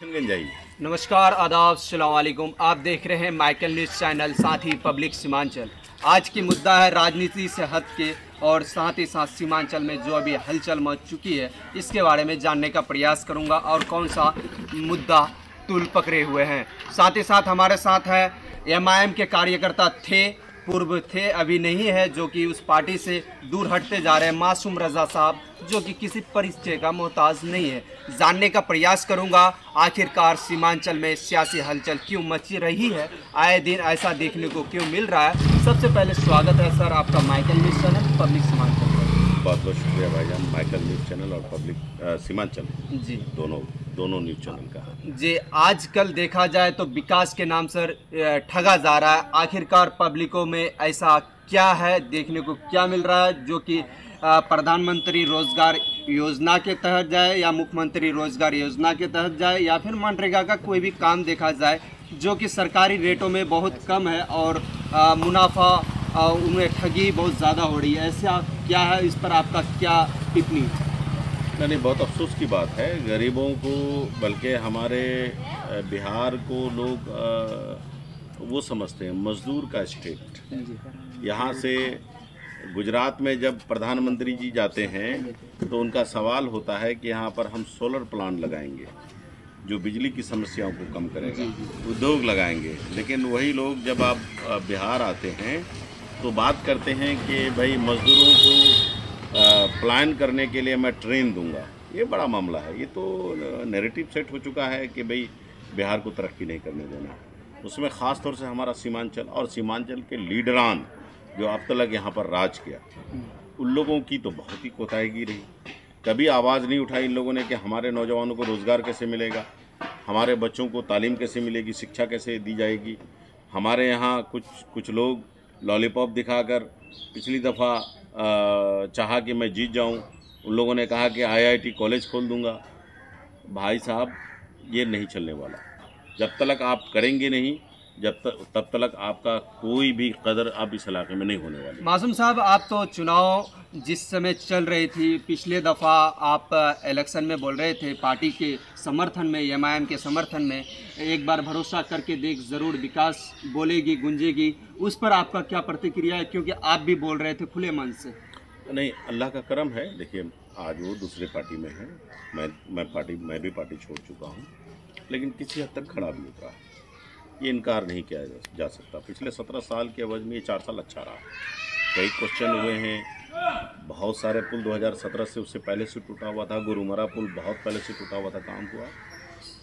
गंजाई। नमस्कार, आदाब, अस्सलाम वालेकुम। आप देख रहे हैं माइकल न्यूज़ चैनल, साथ ही पब्लिक सीमांचल। आज की मुद्दा है राजनीति से हट के और साथ ही साथ सीमांचल में जो अभी हलचल मच चुकी है इसके बारे में जानने का प्रयास करूंगा और कौन सा मुद्दा तूल पकड़े हुए हैं। साथ ही साथ हमारे साथ है एमआईएम के कार्यकर्ता पूर्व थे, अभी नहीं है, जो कि उस पार्टी से दूर हटते जा रहे हैं, मासूम रजा साहब, जो कि किसी परिचय का मोहताज नहीं है। जानने का प्रयास करूंगा आखिरकार सीमांचल में सियासी हलचल क्यों मची रही है, आए दिन ऐसा देखने को क्यों मिल रहा है। सबसे पहले स्वागत है सर आपका Michael news channel public Seemanchal पर। बहुत बहुत शुक्रिया भाईजान, माइकल न्यूज़ चैनल और पब्लिक सीमांचल जी दोनों न्यूज़ चैनल का। जी, आजकल देखा जाए तो विकास के नाम से ठगा जा रहा है। आखिरकार पब्लिकों में ऐसा क्या है, देखने को क्या मिल रहा है, जो कि प्रधानमंत्री रोजगार योजना के तहत जाए या मुख्यमंत्री रोजगार योजना के तहत जाए या फिर मनरेगा का कोई भी काम देखा जाए जो कि सरकारी रेटों में बहुत कम है और मुनाफा उनमें ठगी बहुत ज़्यादा हो रही है। ऐसा क्या है, इस पर आपका क्या टिप्पणी? नहीं, बहुत अफसोस की बात है। गरीबों को, बल्कि हमारे बिहार को लोग वो समझते हैं मजदूर का स्टेट। यहाँ से गुजरात में जब प्रधानमंत्री जी जाते हैं तो उनका सवाल होता है कि यहाँ पर हम सोलर प्लांट लगाएंगे जो बिजली की समस्याओं को कम करेगा, उद्योग लगाएंगे। लेकिन वही लोग जब आप बिहार आते हैं तो बात करते हैं कि भाई मज़दूरों को प्लान करने के लिए मैं ट्रेन दूंगा। ये बड़ा मामला है। ये तो नैरेटिव सेट हो चुका है कि भाई बिहार को तरक्की नहीं करने देना। उसमें ख़ास तौर से हमारा सीमांचल और सीमांचल के लीडरान जो अब तक यहाँ पर राज किया, उन लोगों की तो बहुत ही कोताही रही। कभी आवाज़ नहीं उठाई इन लोगों ने कि हमारे नौजवानों को रोज़गार कैसे मिलेगा, हमारे बच्चों को तालीम कैसे मिलेगी, शिक्षा कैसे दी जाएगी। हमारे यहाँ कुछ लोग लॉलीपॉप दिखाकर पिछली दफ़ा चाहा कि मैं जीत जाऊं, उन लोगों ने कहा कि आईआईटी कॉलेज खोल दूंगा। भाई साहब, ये नहीं चलने वाला। जब तक आप करेंगे नहीं, तब तक आपका कोई भी कदर अब इस इलाके में नहीं होने वाली। मासूम साहब, आप तो चुनाव जिस समय चल रही थी, पिछले दफ़ा आप इलेक्शन में बोल रहे थे पार्टी के समर्थन में, एमआईएम के समर्थन में, एक बार भरोसा करके देख, ज़रूर विकास बोलेगी, गूंजेगी। उस पर आपका क्या प्रतिक्रिया है, क्योंकि आप भी बोल रहे थे खुले मन से? नहीं, अल्लाह का करम है। देखिए, आज वो दूसरे पार्टी में है, मैं भी पार्टी छोड़ चुका हूँ, लेकिन किसी हद तक खड़ा भी उतरा है। ये इनकार नहीं किया जा सकता। पिछले 17 साल के अवधि में ये 4 साल अच्छा रहा। कई क्वेश्चन हुए हैं, बहुत सारे पुल 2017 से उससे पहले से टूटा हुआ था। गुरुमरा पुल बहुत पहले से टूटा हुआ था।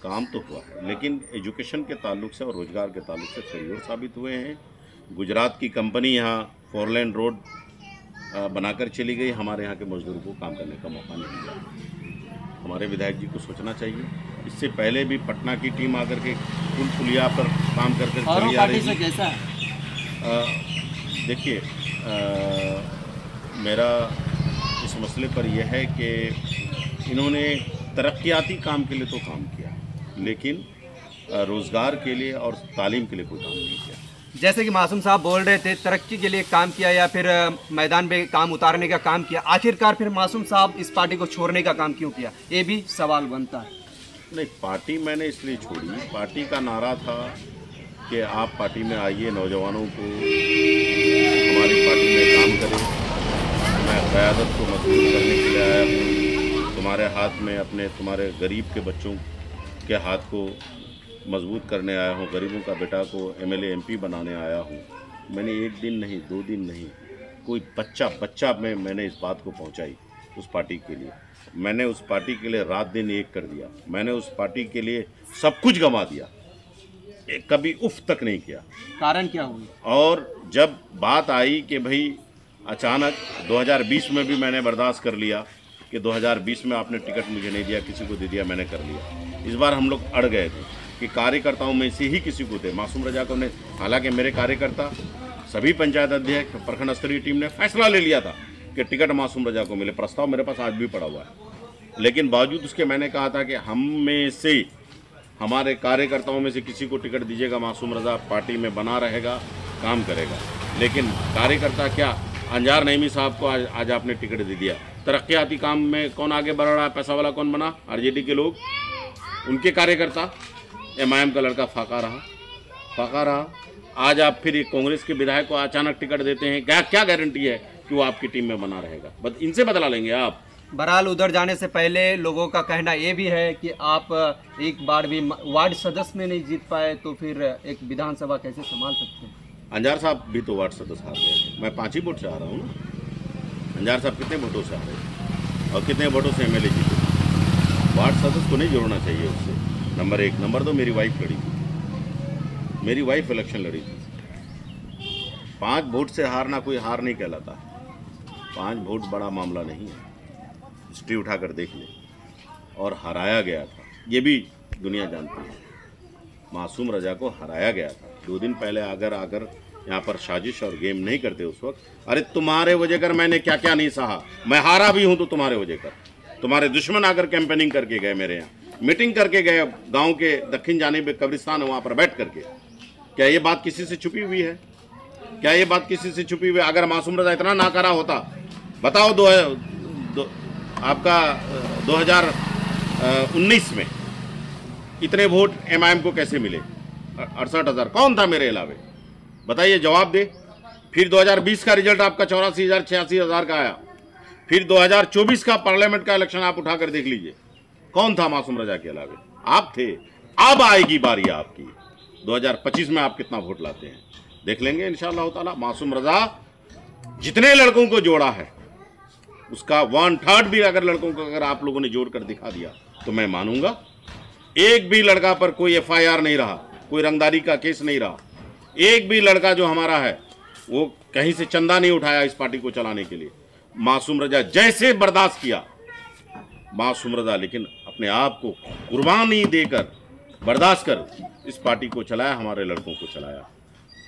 काम तो हुआ है, लेकिन एजुकेशन के ताल्लुक से और रोज़गार के ताल्लुक से फेल्योर साबित हुए हैं। गुजरात की कंपनी यहाँ 4 लेन रोड बनाकर चली गई, हमारे यहाँ के मजदूरों को काम करने का मौका नहीं दिया। हमारे विधायक जी को सोचना चाहिए। इससे पहले भी पटना की टीम आकर के पुलिया पर काम कर चली जा रही है। कैसा है? देखिए, मेरा इस मसले पर यह है कि इन्होंने तरक्याती काम के लिए तो काम किया, लेकिन रोज़गार के लिए और तालीम के लिए कोई काम नहीं किया। जैसे कि मासूम साहब बोल रहे थे, तरक्की के लिए काम किया या फिर मैदान में काम उतारने का काम किया। आखिरकार फिर मासूम साहब इस पार्टी को छोड़ने का काम क्यों किया, ये भी सवाल बनता है। नहीं, पार्टी मैंने इसलिए छोड़ी, पार्टी का नारा था कि आप पार्टी में आइए, नौजवानों को हमारी पार्टी में काम करें। मैं क़यादत को मजबूत करने के लिए आया हूँ। तुम्हारे हाथ में तुम्हारे गरीब के बच्चों के हाथ को मजबूत करने आया हूँ। गरीबों का बेटा को एमएलए एमपी बनाने आया हूँ। मैंने 1 दिन नहीं, 2 दिन नहीं, कोई बच्चा में मैंने इस बात को पहुँचाई उस पार्टी के लिए। मैंने उस पार्टी के लिए रात दिन एक कर दिया। मैंने उस पार्टी के लिए सब कुछ गंवा दिया, कभी उफ तक नहीं किया। कारण क्या हुआ? और जब बात आई कि भाई अचानक 2020 में भी मैंने बर्दाश्त कर लिया कि 2020 में आपने टिकट मुझे नहीं दिया, किसी को दे दिया, मैंने कर लिया। इस बार हम लोग अड़ गए थे कि कार्यकर्ताओं में से ही किसी को दे। मासूम रजा को ने, हालांकि मेरे कार्यकर्ता सभी पंचायत अध्यक्ष, प्रखंड स्तरीय टीम ने फैसला ले लिया था कि टिकट मासूम रजा को मिले। प्रस्ताव मेरे पास आज भी पड़ा हुआ है, लेकिन बावजूद उसके मैंने कहा था कि हम में से, हमारे कार्यकर्ताओं में से किसी को टिकट दीजिएगा, मासूम रजा पार्टी में बना रहेगा, काम करेगा। लेकिन कार्यकर्ता क्या, अंजार नईमी साहब को आज आपने टिकट दे दिया। तरक्याती काम में कौन आगे बढ़ रहा है? पैसा वाला कौन बना? आरजेडी के लोग। उनके कार्यकर्ता, MIM का लड़का फाका रहा। आज आप फिर एक कांग्रेस के विधायक को अचानक टिकट देते हैं, क्या गारंटी है कि वो आपकी टीम में बना रहेगा? बस इनसे बदला लेंगे आप। बहरहाल उधर जाने से पहले लोगों का कहना ये भी है कि आप एक बार भी वार्ड सदस्य में नहीं जीत पाए तो फिर एक विधानसभा कैसे संभाल सकते हैं? अंजार साहब भी तो वार्ड सदस्य हार गए थे। मैं 5 ही वोट से आ रहा हूँ ना। अंजार साहब कितने वोटों से आ रहे थे और कितने वोटों से MLA जीते? वार्ड सदस्य को नहीं जोड़ना चाहिए उससे, नंबर 1। नंबर 2, मेरी वाइफ लड़ी थी, मेरी वाइफ इलेक्शन लड़ी थी। 5 वोट से हारना कोई हार नहीं कहलाता। 5 वोट बड़ा मामला नहीं है, हिस्ट्री उठाकर देख ले। और हराया गया था, ये भी दुनिया जानती है। मासूम रजा को हराया गया था। 2 दिन पहले आकर यहाँ पर साजिश और गेम नहीं करते उस वक्त। अरे तुम्हारे वजह कर मैंने क्या क्या नहीं सहा, मैं हारा भी हूँ तो तुम्हारे वजह कर। तुम्हारे दुश्मन आकर कैंपेनिंग करके गए, मेरे यहाँ मीटिंग करके गए, गांव के दक्षिण जाने में कब्रिस्तान है वहाँ पर बैठ करके। क्या ये बात किसी से छुपी हुई है? क्या ये बात किसी से छुपी हुई है? अगर मासूम रजा इतना नाकारा होता, बताओ आपका 2019 में इतने वोट MIM को कैसे मिले? 68,000। कौन था मेरे अलावे? बताइए, जवाब दे। फिर 2020 का रिजल्ट आपका 84,000 86,000 का आया। फिर 2024 का पार्लियामेंट का इलेक्शन आप उठाकर देख लीजिए, कौन था मासूम रजा के अलावे? आप थे। अब आएगी बारी आपकी। 2025 में आप कितना वोट लाते हैं देख लेंगे इंशाअल्लाह ताला। मासूम रजा जितने लड़कों को जोड़ा है उसका 1/3 भी अगर लड़कों को अगर आप लोगों ने जोड़कर दिखा दिया तो मैं मानूंगा। एक भी लड़का पर कोई FIR नहीं रहा, कोई रंगदारी का केस नहीं रहा। एक भी लड़का जो हमारा है वो कहीं से चंदा नहीं उठाया इस पार्टी को चलाने के लिए। मासूम रजा जैसे बर्दाश्त किया मासूम रजा, लेकिन अपने आप को कुर्बानी देकर बर्दाश्त कर इस पार्टी को चलाया, हमारे लड़कों को चलाया।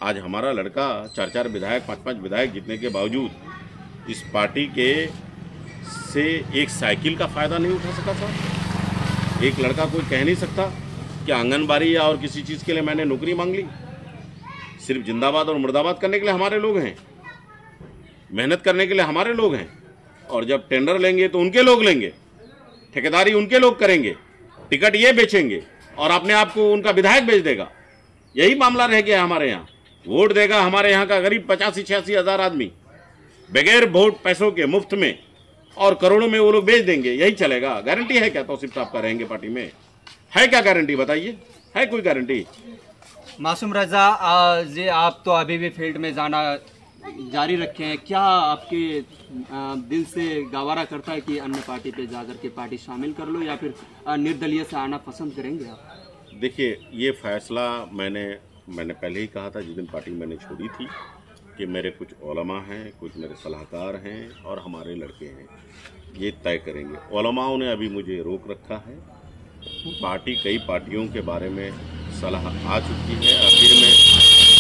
आज हमारा लड़का 4-4 विधायक 5-5 विधायक जीतने के बावजूद इस पार्टी के से एक साइकिल का फायदा नहीं उठा सका था। एक लड़का कोई कह नहीं सकता कि आंगनबाड़ी या और किसी चीज़ के लिए मैंने नौकरी मांग ली। सिर्फ जिंदाबाद और मुर्दाबाद करने के लिए हमारे लोग हैं, मेहनत करने के लिए हमारे लोग हैं। और जब टेंडर लेंगे तो उनके लोग लेंगे, ठेकेदारी उनके लोग करेंगे, टिकट ये बेचेंगे और अपने आप को उनका विधायक बेच देगा। यही मामला रह गया हमारे यहाँ। वोट देगा हमारे यहाँ का गरीब 85-86 हज़ार आदमी बगैर वोट पैसों के मुफ्त में, और करोड़ों में वो लोग बेच देंगे। यही चलेगा? गारंटी है क्या तौसीफ साहब का रहेंगे पार्टी में? है क्या गारंटी? बताइए, है कोई गारंटी? मासूम रजा जी, आप तो अभी भी फील्ड में जाना जारी रखे हैं। क्या आपके दिल से गवारा करता है कि अन्य पार्टी पे जाकर के पार्टी शामिल कर लो, या फिर निर्दलीय से आना पसंद करेंगे आप? देखिए, ये फैसला मैंने पहले ही कहा था जिस दिन पार्टी मैंने छोड़ी थी कि मेरे कुछ उलमा हैं, कुछ मेरे सलाहकार हैं और हमारे लड़के हैं, ये तय करेंगे। उलमाओं ने अभी मुझे रोक रखा है। पार्टी कई पार्टियों के बारे में सलाह आ चुकी है। आखिर में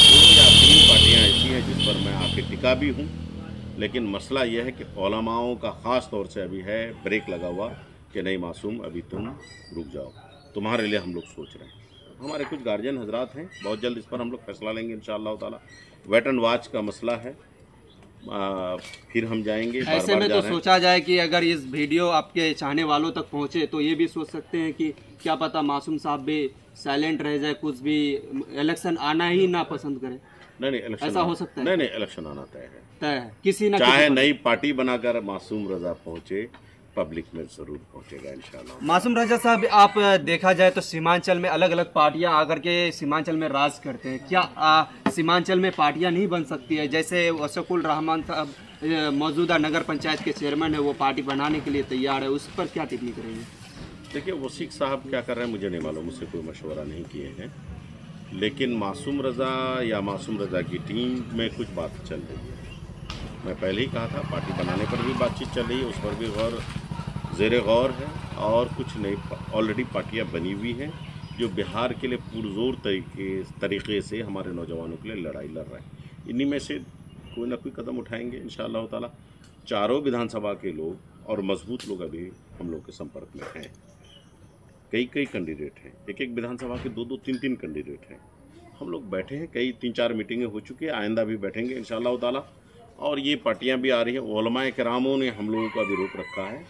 2 या 3 पार्टियां ऐसी हैं जिस पर मैं आके टिका भी हूं, लेकिन मसला यह है कि उलमाओं का ख़ास तौर से अभी है ब्रेक लगा हुआ कि नहीं मासूम, अभी तुम रुक जाओ, तुम्हारे लिए हम लोग सोच रहे हैं। हमारे कुछ गार्जियन हजरात हैं, बहुत जल्द इस पर हम लोग फैसला लेंगे इंशाअल्लाह ताला। वेट एंड वॉच का मसला है, फिर हम जाएंगे। ऐसे में तो सोचा जाए कि अगर इस वीडियो आपके चाहने वालों तक पहुंचे तो ये भी सोच सकते हैं कि क्या पता मासूम साहब भी साइलेंट रह जाए, कुछ भी इलेक्शन आना ही ना पसंद करे। नहीं, इलेक्शन ऐसा हो सकता है? नहीं, इलेक्शन आना तय है। किसी ना चाहे नई पार्टी बनाकर मासूम रजा पहुंचे, पब्लिक में जरूर पहुंचेगा इंशाल्लाह। मासूम रजा साहब, आप देखा जाए तो सीमांचल में अलग अलग पार्टियां आकर के सीमांचल में राज करते हैं। क्या सीमांचल में पार्टियां नहीं बन सकती है? जैसे वसीकुल रहमान साहब मौजूदा नगर पंचायत के चेयरमैन है, वो पार्टी बनाने के लिए तैयार है, उस पर क्या टिप्पणी करेंगे? देखिए, वसीक साहब क्या कर रहे हैं मुझे नहीं मालूम, मुझसे कोई मशवरा नहीं किए हैं, लेकिन मासूम रजा या मासूम रजा की टीम में कुछ बात चल रही है। मैं पहले ही कहा था पार्टी बनाने पर भी बातचीत चल रही है, उस पर भी ज़ेर गौर है। और कुछ नई ऑलरेडी पार्टियां बनी हुई हैं जो बिहार के लिए पुरजोर तरीके से हमारे नौजवानों के लिए लड़ाई लड़ रहे हैं। इन्हीं में से कोई ना कोई कदम उठाएंगे इंशाअल्लाह ताला। चारों विधानसभा के लोग और मजबूत लोग अभी हम लोग के संपर्क में हैं। कई कैंडिडेट हैं, एक विधानसभा के 2-2 3-3 कैंडिडेट हैं। हम लोग बैठे हैं, कई 3-4 मीटिंगें हो चुकी है, आइंदा भी बैठेंगे इंशाअल्लाह ताला। और ये पार्टियां भी आ रही हैं। उलमाए किरामों ने हम लोगों का भी रोक रखा है,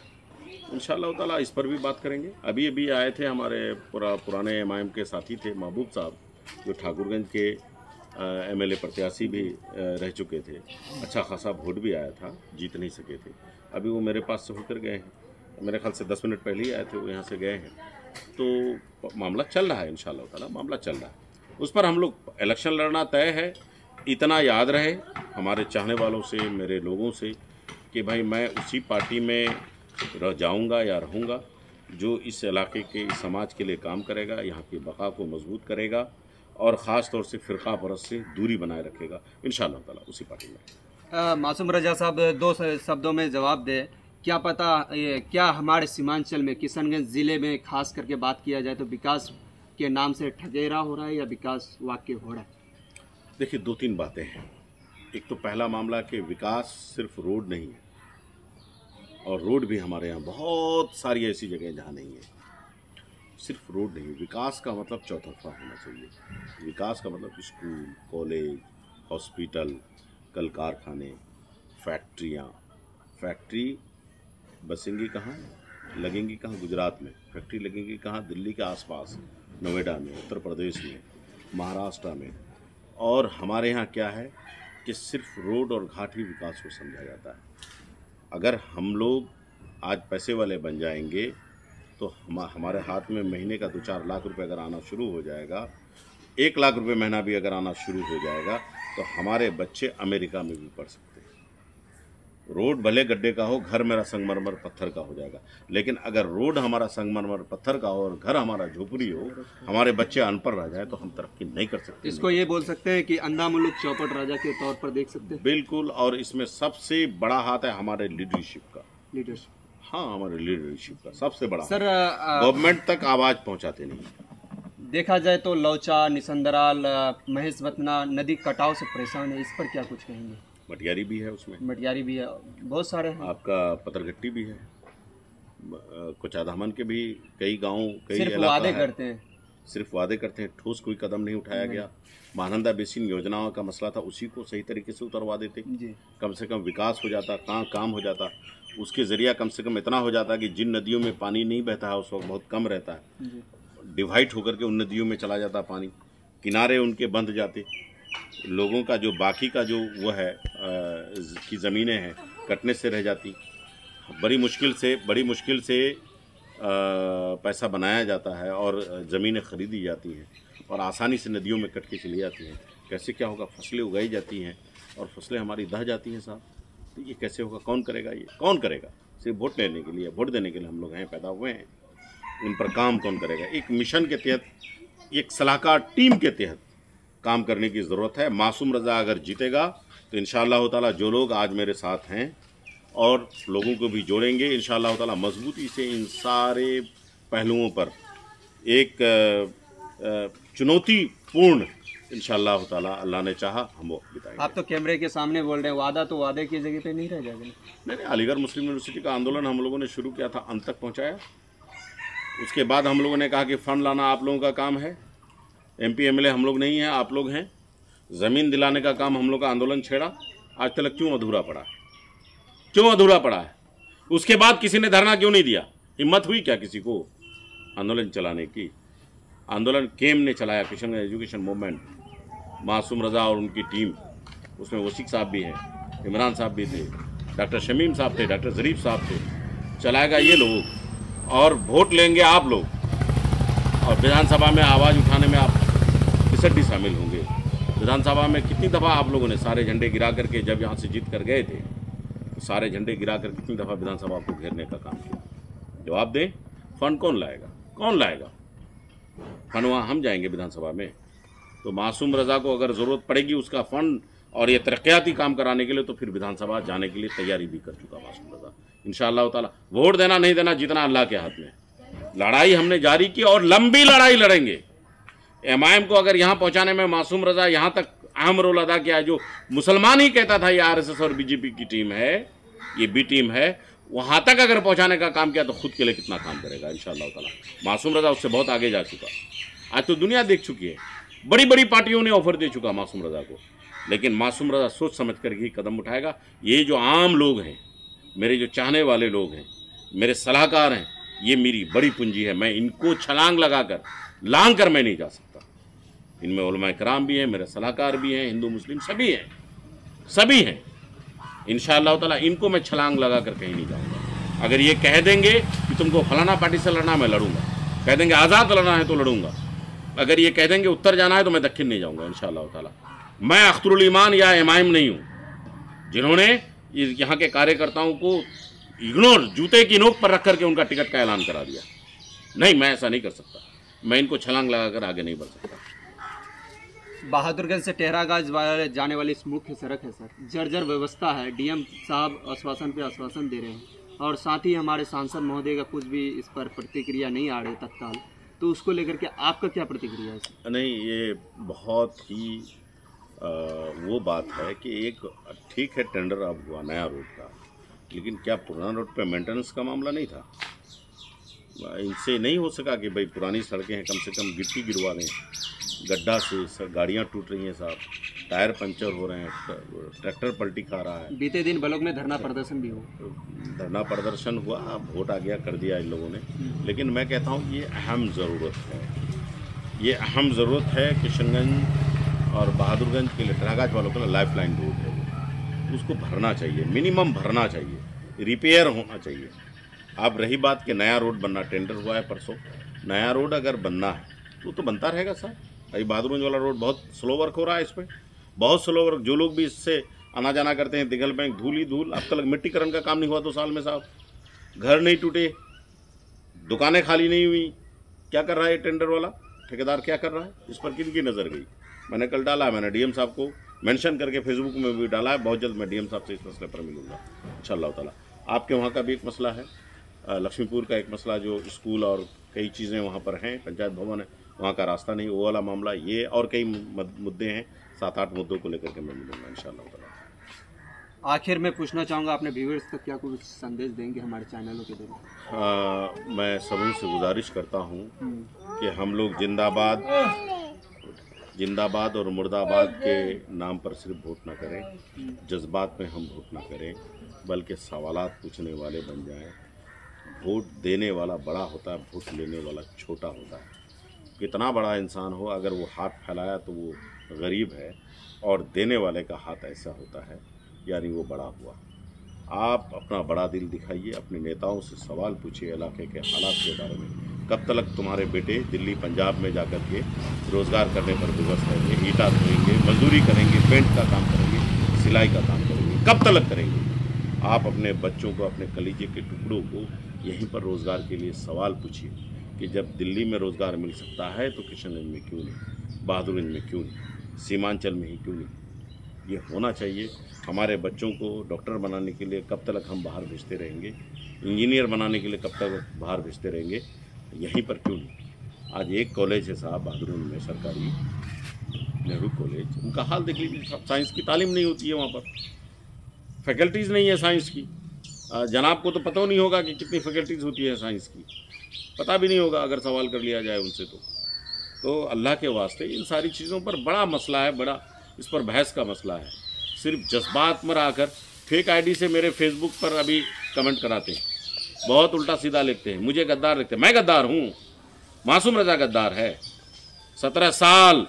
इंशाअल्लाह ताला इस पर भी बात करेंगे। अभी अभी आए थे हमारे पुराने एमआईएम के साथी थे महबूब साहब, जो ठाकुरगंज के एमएलए प्रत्याशी भी रह चुके थे। अच्छा खासा वोट भी आया था, जीत नहीं सके थे। अभी वो मेरे पास से होकर गए हैं, मेरे ख्याल से 10 मिनट पहले ही आए थे, वो यहाँ से गए हैं। तो मामला चल रहा है, इंशाअल्लाह ताला मामला चल रहा है। उस पर हम लोग इलेक्शन लड़ना तय है। इतना याद रहे हमारे चाहने वालों से, मेरे लोगों से, कि भाई मैं उसी पार्टी में रह जाऊंगा या रहूंगा जो इस इलाके के, इस समाज के लिए काम करेगा, यहाँ की बका को मजबूत करेगा और ख़ास तौर से फ़िरका परस्त से दूरी बनाए रखेगा इंशाअल्लाह ताला उसी पार्टी में। मासूम रजा साहब, दो शब्दों में जवाब दे। क्या पता क्या हमारे सीमांचल में, किशनगंज ज़िले में खास करके बात किया जाए तो विकास के नाम से ठगेरा हो रहा है या विकास वाकई हो रहा है? देखिए, 2-3 बातें हैं। एक तो पहला मामला कि विकास सिर्फ रोड नहीं है, और रोड भी हमारे यहाँ बहुत सारी ऐसी जगह जहाँ नहीं है। सिर्फ रोड नहीं, विकास का मतलब चौतरफा होना चाहिए। विकास का मतलब स्कूल, कॉलेज, हॉस्पिटल, कल कारखाने, फैक्ट्रियाँ। फैक्ट्री बसेंगी कहाँ, लगेंगी कहाँ? गुजरात में। फैक्ट्री लगेंगी कहाँ? दिल्ली के आसपास, नोएडा में, उत्तर प्रदेश में, महाराष्ट्र में। और हमारे यहाँ क्या है कि सिर्फ रोड और घाट ही विकास को समझा जाता है। अगर हम लोग आज पैसे वाले बन जाएंगे तो हमारे हाथ में महीने का 2-4 लाख रुपए अगर आना शुरू हो जाएगा, 1 लाख रुपए महीना भी अगर आना शुरू हो जाएगा, तो हमारे बच्चे अमेरिका में भी पढ़ सकते हैं। रोड भले गड्ढे का हो, घर मेरा संगमरमर पत्थर का हो जाएगा। लेकिन अगर रोड हमारा संगमरमर पत्थर का हो और घर हमारा झोपड़ी हो, हमारे बच्चे अनपढ़ रह जाए, तो हम तरक्की नहीं कर सकते। इसको ये बोल सकते हैं कि अंधा मुल्क चौपट राजा के तौर पर देख सकते हैं। बिल्कुल। और इसमें सबसे बड़ा हाथ है हमारे लीडरशिप का। लीडरशिप, हाँ, हमारे लीडरशिप का सबसे बड़ा। सर, गवर्नमेंट तक आवाज़ पहुंचाते नहीं। देखा जाए तो लौचा, निसंदराल, महेशवतना नदी कटाव से परेशान है, इस पर क्या कुछ कहेंगे? मटियारी भी है उसमें, मटियारी भी है, बहुत सारे हैं। आपका पतरघट्टी भी है, कोचाधामन के भी कई गांव, कई सिर्फ इलाका वादे है। करते हैं, सिर्फ वादे करते हैं, ठोस कोई कदम नहीं उठाया गया। महानंदा बेसिन योजनाओं का मसला था, उसी को सही तरीके से उतरवा देते, जी। कम से कम विकास हो जाता, काम हो जाता। उसके ज़रिया कम से कम इतना हो जाता कि जिन नदियों में पानी नहीं बहता है उस वक्त बहुत कम रहता है, डिवाइड होकर के उन नदियों में चला जाता पानी, किनारे उनके बंध जाते, लोगों का जो बाकी का जो वो है की ज़मीनें हैं कटने से रह जाती। बड़ी मुश्किल से पैसा बनाया जाता है और ज़मीनें ख़रीदी जाती हैं और आसानी से नदियों में कट के चली जाती हैं। कैसे क्या होगा? फसलें उगाई जाती हैं और फसलें हमारी दह जाती हैं साहब। तो ये कैसे होगा? कौन करेगा? ये कौन करेगा? सिर्फ वोट लेने के लिए, वोट देने के लिए हम लोग हैं, पैदा हुए हैं। इन पर काम कौन करेगा? एक मिशन के तहत, एक सलाहकार टीम के तहत काम करने की ज़रूरत है। मासूम रज़ा अगर जीतेगा तो इंशाअल्लाह ताला जो लोग आज मेरे साथ हैं और लोगों को भी जोड़ेंगे इंशाअल्लाह ताला, मजबूती से इन सारे पहलुओं पर एक चुनौतीपूर्ण इंशाअल्लाह ताला, अल्लाह ने चाहा, हम वो बिताएंगे। आप तो कैमरे के सामने बोल रहे हैं, वादा तो वादे की जगह पे नहीं रह जाएगा। नहीं, अलीगढ़ मुस्लिम यूनिवर्सिटी का आंदोलन हम लोगों ने शुरू किया था, अंत तक पहुँचाया। उसके बाद हम लोगों ने कहा कि फ़ंड लाना आप लोगों का काम है, MP MLA हम लोग नहीं हैं, आप लोग हैं। ज़मीन दिलाने का काम हम लोग का आंदोलन छेड़ा, आज तक क्यों अधूरा पड़ा है? क्यों अधूरा पड़ा है? उसके बाद किसी ने धरना क्यों नहीं दिया? हिम्मत हुई क्या किसी को आंदोलन चलाने की? आंदोलन केम ने चलाया, किशनगंज एजुकेशन मूवमेंट, मासूम रज़ा और उनकी टीम, उसमें वसीक साहब भी हैं, इमरान साहब भी थे, डॉक्टर शमीम साहब थे, डॉक्टर ज़रीफ साहब थे। चलाएगा ये लोग और वोट लेंगे आप लोग, और विधानसभा में आवाज़ उठाने में आप किसड्डी शामिल होंगे। विधानसभा में कितनी दफ़ा आप लोगों ने सारे झंडे गिरा करके, जब यहाँ से जीत कर गए थे तो सारे झंडे गिरा कर कितनी दफ़ा विधानसभा को घेरने का काम किया? जवाब दें। फंड कौन लाएगा? कौन लाएगा फंड? वहाँ हम जाएंगे विधानसभा में? तो मासूम रज़ा को अगर ज़रूरत पड़ेगी उसका फ़ंड और ये तरक्याती काम कराने के लिए, तो फिर विधानसभा जाने के लिए तैयारी भी कर चुका मासूम रज़ा। इंशाअल्लाह ताला वोट देना नहीं देना जितना अल्लाह के हाथ में। लड़ाई हमने जारी की और लंबी लड़ाई लड़ेंगे। MIM को अगर यहाँ पहुँचाने में मासूम रज़ा यहाँ तक अहम रोल अदा किया है। जो मुसलमान ही कहता था ये RSS और BJP की टीम है, ये B टीम है, वहाँ तक अगर पहुँचाने का काम किया तो खुद के लिए कितना काम करेगा इंशाअल्लाह ताला। मासूम रज़ा उससे बहुत आगे जा चुका, आज तो दुनिया देख चुकी है, बड़ी बड़ी पार्टियों ने ऑफर दे चुका मासूम रज़ा को। लेकिन मासूम रज़ा सोच समझ कर ही कदम उठाएगा। ये जो आम लोग हैं, मेरे जो चाहने वाले लोग हैं, मेरे सलाहकार हैं, ये मेरी बड़ी पूंजी है। मैं इनको छलांग लगाकर लांग कर मैं नहीं जा सकता। इनमें उलमा कराम भी हैं, मेरे सलाहकार भी हैं, हिंदू मुस्लिम सभी हैं। इंशाअल्लाह ताला इनको मैं छलांग लगा कर कहीं नहीं जाऊंगा। अगर ये कह देंगे कि तुमको फलाना पार्टी से लड़ना, मैं लड़ूंगा। कह देंगे आज़ाद लड़ना है तो लड़ूंगा। अगर ये कह देंगे उत्तर जाना है तो मैं दक्षिण नहीं जाऊंगा इंशाअल्लाह ताला। मैं अख्तरुल ईमान या इमाम नहीं हूँ जिन्होंने यहाँ के कार्यकर्ताओं को इग्नोर, जूते की नोक पर रख करके उनका टिकट का ऐलान करा दिया। नहीं, मैं ऐसा नहीं कर सकता। मैं इनको छलांग लगाकर आगे नहीं बढ़ सकता। बहादुरगंज से टेहरागाज जाने वाली इस मुख्य सड़क है सर, जर्जर व्यवस्था है। डीएम साहब आश्वासन पे आश्वासन दे रहे हैं और साथ ही हमारे सांसद महोदय का कुछ भी इस पर प्रतिक्रिया नहीं आ रही तत्काल, तो उसको लेकर के आपका क्या प्रतिक्रिया है? नहीं, ये बहुत ही वो बात है कि एक ठीक है टेंडर अब हुआ नया रोड का, लेकिन क्या पुराना रोड पे मेंटेनेंस का मामला नहीं था? इनसे नहीं हो सका कि भाई पुरानी सड़कें हैं, कम से कम गिट्टी गिरवा दें। गड्ढा से गाड़ियाँ टूट रही हैं साहब, टायर पंचर हो रहे हैं, ट्रैक्टर पलटी खा रहा है। बीते दिन ब्लॉक में धरना प्रदर्शन भी हुआ। धरना प्रदर्शन हुआ, वोट आ गया, कर दिया इन लोगों ने। लेकिन मैं कहता हूँ ये अहम ज़रूरत है, ये अहम ज़रूरत है। किशनगंज और बहादुरगंज के लिए टेहरागाज वालों का लाइफ लाइन रोड है, उसको भरना चाहिए, मिनिमम भरना चाहिए, रिपेयर होना चाहिए। अब रही बात कि नया रोड बनना, टेंडर हुआ है परसों, नया रोड अगर बनना है तो बनता रहेगा सर। अभी बहादुरगंज वाला रोड बहुत स्लो वर्क हो रहा है, इस पर बहुत स्लो वर्क। जो लोग भी इससे आना जाना करते हैं, दिगल बैंक धूल ही धूल। अब तक मिट्टीकरण का काम नहीं हुआ 2 साल में साहब, घर नहीं टूटे, दुकानें खाली नहीं हुई। क्या कर रहा है टेंडर वाला ठेकेदार, क्या कर रहा है? इस पर किनकी नज़र गई? मैंने कल डाला है, मैंने डीएम साहब को मेंशन करके फेसबुक में भी डाला है। बहुत जल्द मैं डीएम साहब से इस मसले पर मिलूंगा इंशाअल्लाह ताला। आपके वहाँ का भी एक मसला है, लक्ष्मीपुर का एक मसला, जो स्कूल और कई चीज़ें वहाँ पर हैं, पंचायत भवन है, वहाँ का रास्ता नहीं, वो वाला मामला, ये और कई मुद्दे हैं। 7-8 मुद्दों को लेकर के मैं मिलूंगा इंशाअल्लाह ताला। आखिर में पूछना चाहूँगा, अपने व्यूअर्स तक क्या कुछ संदेश देंगे हमारे चैनलों के द्वारा? मैं सभी से गुजारिश करता हूँ कि हम लोग जिंदाबाद और मुर्दाबाद के नाम पर सिर्फ वोट ना करें, जज्बात में हम वोट ना करें, बल्कि सवालात पूछने वाले बन जाएं। वोट देने वाला बड़ा होता है, वोट लेने वाला छोटा होता है। कितना बड़ा इंसान हो, अगर वो हाथ फैलाया तो वो गरीब है, और देने वाले का हाथ ऐसा होता है, यानी वो बड़ा हुआ। आप अपना बड़ा दिल दिखाइए, अपने नेताओं से सवाल पूछिए इलाके के हालात के बारे में। कब तक तुम्हारे बेटे दिल्ली पंजाब में जाकर के रोज़गार करने पर विवश रहेंगे, ईंटा धोएंगे, मजदूरी करेंगे, पेंट का काम करेंगे, सिलाई का काम करेंगे? कब तक करेंगे? आप अपने बच्चों को, अपने कलीजे के टुकड़ों को यहीं पर रोज़गार के लिए सवाल पूछिए कि जब दिल्ली में रोज़गार मिल सकता है तो किशनगंज में क्यों नहीं, बहादुरगंज में क्यों नहीं, सीमांचल में ही क्यों नहीं? ये होना चाहिए। हमारे बच्चों को डॉक्टर बनाने के लिए कब तक हम बाहर भेजते रहेंगे, इंजीनियर बनाने के लिए कब तक बाहर भेजते रहेंगे, यहीं पर क्यों नहीं? आज एक कॉलेज है साहब बहादुरगंज में, सरकारी नेहरू कॉलेज, उनका हाल देख लीजिए साहब। साइंस की तालीम नहीं होती है वहाँ पर, फैकल्टीज़ नहीं है साइंस की। जनाब को तो पता नहीं होगा कि कितनी फैकल्टीज़ होती है साइंस की, पता भी नहीं होगा अगर सवाल कर लिया जाए उनसे। तो अल्लाह के वास्ते इन सारी चीज़ों पर बड़ा मसला है, बड़ा इस पर बहस का मसला है। सिर्फ जज्बात में आकर फेक आईडी से मेरे फेसबुक पर अभी कमेंट कराते हैं, बहुत उल्टा सीधा लिखते हैं, मुझे गद्दार लिखते हैं। मैं गद्दार हूँ? मासूम रजा गद्दार है? 17 साल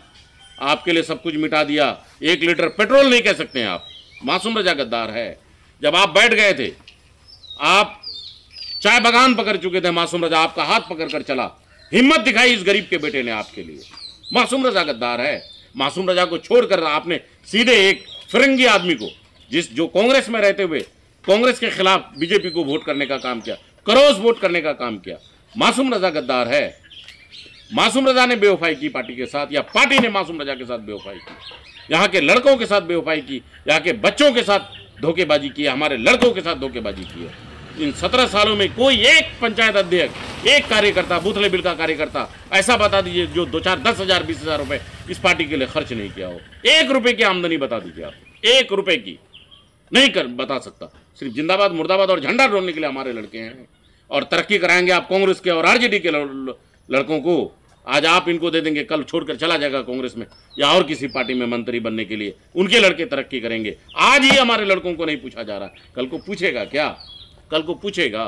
आपके लिए सब कुछ मिटा दिया, 1 लीटर पेट्रोल नहीं कह सकते हैं आप। मासूम रजा गद्दार है? जब आप बैठ गए थे, आप चाय बागान पकड़ चुके थे, मासूम रजा आपका हाथ पकड़ कर चला, हिम्मत दिखाई इस गरीब के बेटे ने आपके लिए। मासूम रजा गद्दार है? मासूम रजा को छोड़कर आपने सीधे एक फिरंगी आदमी को, जो कांग्रेस में रहते हुए कांग्रेस के खिलाफ बीजेपी को वोट करने का काम किया, क्रॉस वोट करने का काम किया। मासूम रजा गद्दार है? मासूम रजा ने बेवफाई की पार्टी के साथ, या पार्टी ने मासूम रजा के साथ बेवफाई की? यहाँ के लड़कों के साथ बेवफाई की, यहाँ के बच्चों के साथ धोखेबाजी की, हमारे लड़कों के साथ धोखेबाजी की है। इन 17 सालों में कोई एक पंचायत अध्यक्ष, एक कार्यकर्ता, बूथ लेवल का कार्यकर्ता ऐसा बता दीजिए जो 2-4, 10,000, 20,000 रुपए इस पार्टी के लिए खर्च नहीं किया हो। 1 रुपए की आमदनी बता दीजिए आप, 1 रुपए की नहीं बता सकता। सिर्फ जिंदाबाद मुर्दाबाद और झंडा ढोलने के लिए हमारे लड़के हैं, और तरक्की कराएंगे आप कांग्रेस के और आरजेडी के लड़कों को। आज आप इनको दे देंगे, कल छोड़कर चला जाएगा कांग्रेस में या और किसी पार्टी में मंत्री बनने के लिए, उनके लड़के तरक्की करेंगे। आज ही हमारे लड़कों को नहीं पूछा जा रहा, कल को पूछेगा क्या? कल को पूछेगा?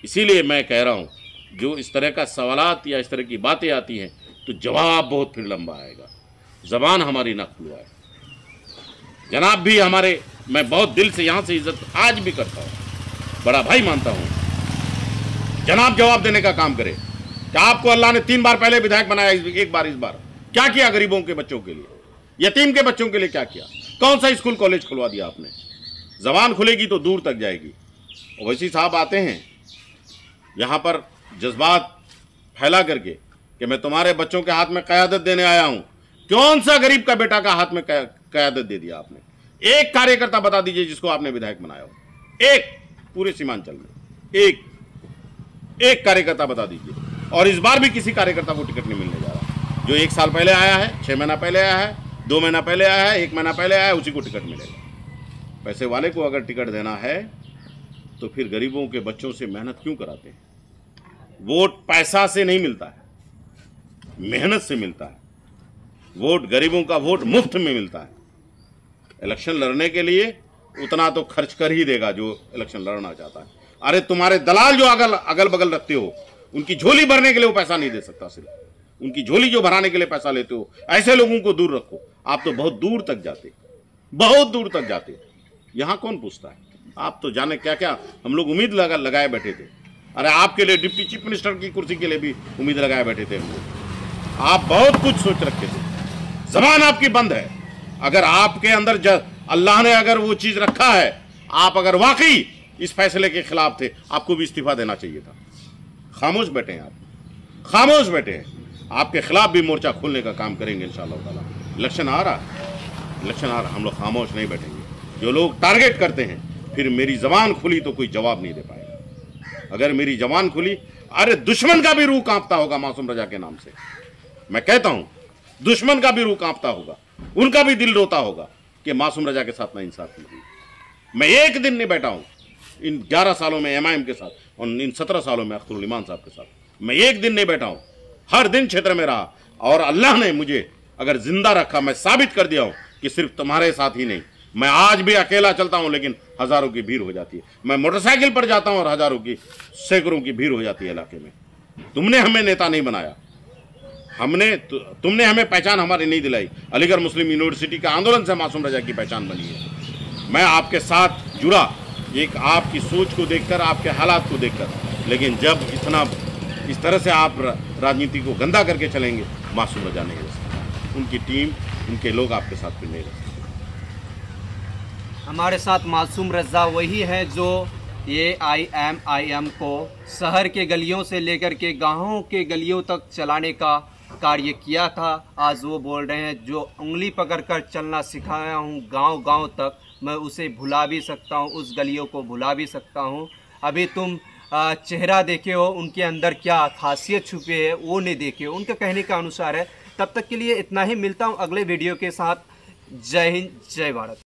इसीलिए मैं कह रहा हूँ, जो इस तरह का सवालात या इस तरह की बातें आती हैं तो जवाब बहुत फिर लंबा आएगा। ज़बान हमारी ना खुलवाए। जनाब भी हमारे, मैं बहुत दिल से यहाँ से इज्जत आज भी करता हूँ, बड़ा भाई मानता हूँ। जनाब जवाब देने का काम करे कि आपको अल्लाह ने 3 बार पहले विधायक बनाया, एक बार इस बार क्या किया गरीबों के बच्चों के लिए, यतीम के बच्चों के लिए क्या किया, कौन सा स्कूल कॉलेज खुलवा दिया आपने। जबान खुलेगी तो दूर तक जाएगी। ओवैसी साहब आते हैं यहाँ पर जज्बात फैला करके कि मैं तुम्हारे बच्चों के हाथ में क़यादत देने आया हूँ। कौन सा गरीब का बेटा का हाथ में क़यादत दे दिया आपने? एक कार्यकर्ता बता दीजिए जिसको आपने विधायक बनाया हो, एक पूरे सीमांचल में एक कार्यकर्ता बता दीजिए। और इस बार भी किसी कार्यकर्ता को टिकट नहीं मिलने जा रहा। जो 1 साल पहले आया है, 6 महीना पहले आया है, 2 महीना पहले आया है, 1 महीना पहले आया है, उसी को टिकट मिलेगा। पैसे वाले को अगर टिकट देना है तो फिर गरीबों के बच्चों से मेहनत क्यों कराते हैं? वोट पैसा से नहीं मिलता है, मेहनत से मिलता है। वोट, गरीबों का वोट मुफ्त में मिलता है। इलेक्शन लड़ने के लिए उतना तो खर्च कर ही देगा जो इलेक्शन लड़ना चाहता है। अरे तुम्हारे दलाल जो अगल बगल रखते हो, उनकी झोली भरने के लिए वो पैसा नहीं दे सकता। सिर्फ उनकी झोली जो भराने के लिए पैसा लेते हो, ऐसे लोगों को दूर रखो। आप तो बहुत दूर तक जाते, बहुत दूर तक जाते। यहाँ कौन पूछता है? आप तो जाने क्या क्या हम लोग उम्मीद लगाए बैठे थे। अरे आपके लिए डिप्टी चीफ मिनिस्टर की कुर्सी के लिए भी उम्मीद लगाए बैठे थे हम लोग। आप बहुत कुछ सोच रखे थे। जबान आपकी बंद है। अगर आपके अंदर अल्लाह ने अगर वो चीज रखा है, आप अगर वाकई इस फैसले के खिलाफ थे, आपको भी इस्तीफा देना चाहिए था। खामोश बैठे हैं आप, खामोश बैठे हैं। आपके खिलाफ भी मोर्चा खोलने का काम करेंगे इंशाअल्लाह ताला। इलेक्शन आ रहा, हम लोग खामोश नहीं बैठेंगे। जो लोग टारगेट करते हैं, फिर मेरी जबान खुली तो कोई जवाब नहीं दे पाएगा। अगर मेरी जबान खुली, अरे दुश्मन का भी रूह कांपता होगा मासूम रजा के नाम से। मैं कहता हूं, दुश्मन का भी रूह कांपता होगा, उनका भी दिल रोता होगा कि मासूम रजा के साथ नाइंसाफी हुई। मैं एक दिन नहीं बैठा हूं इन 11 सालों में एमआईएम के साथ और इन 17 सालों में अख्तरुल ईमान साहब के साथ। मैं एक दिन नहीं बैठा हूं, हर दिन क्षेत्र में रहा। और अल्लाह ने मुझे अगर जिंदा रखा, मैं साबित कर दिया हूं कि सिर्फ तुम्हारे साथ ही नहीं, मैं आज भी अकेला चलता हूं लेकिन हजारों की भीड़ हो जाती है। मैं मोटरसाइकिल पर जाता हूं और हजारों की, सैकड़ों की भीड़ हो जाती है इलाके में। तुमने हमें नेता नहीं बनाया, तुमने हमें पहचान हमारी नहीं दिलाई। अलीगढ़ मुस्लिम यूनिवर्सिटी का आंदोलन से मासूम रजा की पहचान बनी है। मैं आपके साथ जुड़ा एक आपकी सोच को देखकर, आपके हालात को देखकर। लेकिन जब इस तरह से आप राजनीति को गंदा करके चलेंगे, मासूम रजा नहीं रह सकता, उनकी टीम, उनके लोग आपके साथ फिर नहीं रह सकते। हमारे साथ मासूम रजा वही है जो ये IMIM को शहर के गलियों से लेकर के गाँवों के गलियों तक चलाने का कार्य किया था। आज वो बोल रहे हैं जो उंगली पकड़कर चलना सिखाया हूँ गांव-गांव तक, मैं उसे भुला भी सकता हूँ, उस गलियों को भुला भी सकता हूँ। अभी तुम चेहरा देखे हो, उनके अंदर क्या खासियत छुपी है वो नहीं देखे हो। उनके कहने का अनुसार है। तब तक के लिए इतना ही, मिलता हूँ अगले वीडियो के साथ। जय हिंद, जय भारत।